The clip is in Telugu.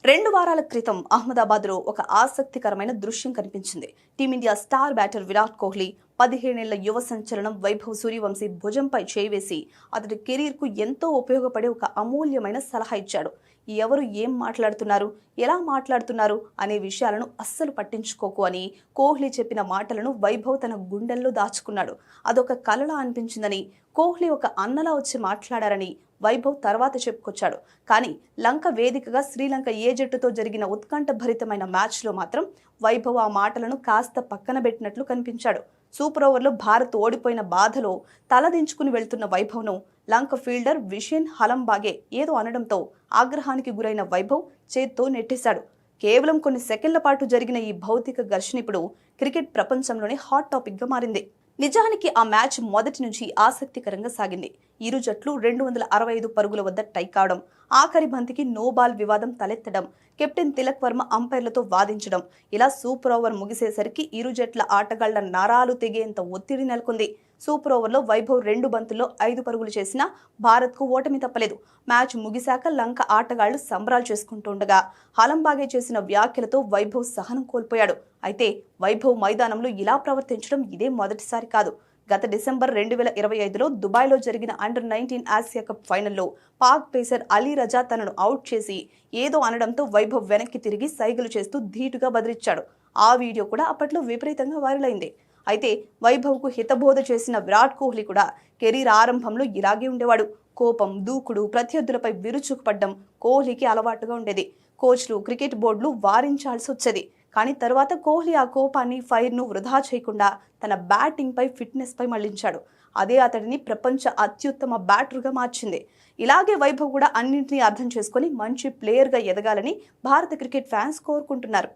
2 వారాల క్రితం అహ్మదాబాద్లో ఒక ఆసక్తికరమైన దృశ్యం కనిపించింది. Team India star batter Virat Kohli 15 ఏళ్ల యువ సంచలనం వైభవ్ సూర్యవంశీ భుజంపై చేయివేసి అతడి కెరీర్కు ఎంతో ఉపయోగపడే ఒక అమూల్యమైన సలహా ఇచ్చాడు. ఎవరు ఏం మాట్లాడుతున్నారు, ఎలా మాట్లాడుతున్నారు అనే విషయాలను అస్సలు పట్టించుకోకు అని కోహ్లీ చెప్పిన మాటలను వైభవ్ తన గుండెల్లో దాచుకున్నాడు. అదొక కలలా అనిపించిందని, కోహ్లీ ఒక అన్నలా వచ్చి మాట్లాడారని వైభవ్ తర్వాత చెప్పుకొచ్చాడు. కానీ లంక వేదికగా శ్రీలంక ఏ జట్టుతో జరిగిన ఉత్కంఠభరితమైన మ్యాచ్లో మాత్రం వైభవ్ ఆ మాటలను కాస్త పక్కన పెట్టినట్లు కనిపించాడు. సూపర్ ఓవర్లో భారత్ ఓడిపోయిన బాధలో తలదించుకుని వెళ్తున్న వైభవ్ను లంక ఫీల్డర్ విషయన్ హలంబాగే ఏదో అనడంతో ఆగ్రహానికి గురైన వైభవ్ చేత్తో నెట్టేశాడు. కేవలం కొన్ని సెకండ్ల పాటు జరిగిన ఈ భౌతిక ఘర్షణ ఇప్పుడు క్రికెట్ ప్రపంచంలోనే హాట్ టాపిక్గా మారింది. నిజానికి ఆ మ్యాచ్ మొదటి నుంచి ఆసక్తికరంగా సాగింది. ఇరు జట్లు 265 పరుగుల వద్ద టై కావడం, ఆఖరి బంతికి నో బాల్ వివాదం తలెత్తడం, కెప్టెన్ తిలక్ వర్మ అంపైర్లతో వాదించడం, ఇలా సూపర్ ఓవర్ ముగిసేసరికి ఇరు జట్ల ఆటగాళ్ల నరాలు తెగేంత ఒత్తిడి నెలకొంది. సూపర్ ఓవర్లో వైభవ్ 2 బంతుల్లో 5 పరుగులు చేసినా భారత్కు ఓటమి తప్పలేదు. మ్యాచ్ ముగిశాక లంక ఆటగాళ్లు సంబరాలు చేసుకుంటుండగా హలంబాగే చేసిన వ్యాఖ్యలతో వైభవ్ సహనం కోల్పోయాడు. అయితే వైభవ్ మైదానంలో ఇలా ప్రవర్తించడం ఇదే మొదటిసారి కాదు. గత డిసెంబర్ 2025లో దుబాయ్లో జరిగిన అండర్-19 ఆసియా కప్ ఫైనల్లో పాక్ పేసర్ అలీ రజా తనను అవుట్ చేసి ఏదో అనడంతో వైభవ్ వెనక్కి తిరిగి సైగలు చేస్తూ ధీటుగా బదిలిచ్చాడు. ఆ వీడియో కూడా అప్పట్లో విపరీతంగా వైరల్ అయింది. అయితే వైభవ్కు హితబోధ చేసిన విరాట్ కోహ్లీ కూడా కెరీర్ ఆరంభంలో ఇలాగే ఉండేవాడు. కోపం, దూకుడు, ప్రత్యర్థులపై విరుచుకుపడ్డం కోహ్లీకి అలవాటుగా ఉండేది. కోచ్లు, క్రికెట్ బోర్డులు వారించాల్సి వచ్చేది. కానీ తర్వాత కోహ్లీ ఆ కోపాన్ని, ఫైర్ను వృధా చేయకుండా తన బ్యాటింగ్పై, ఫిట్నెస్పై మళ్లించాడు. అదే అతడిని ప్రపంచ అత్యుత్తమ బ్యాటర్గా మార్చింది. ఇలాగే వైభవ్ కూడా అన్నింటినీ అర్థం చేసుకుని మంచి ప్లేయర్గా ఎదగాలని భారత క్రికెట్ ఫ్యాన్స్ కోరుకుంటున్నారు.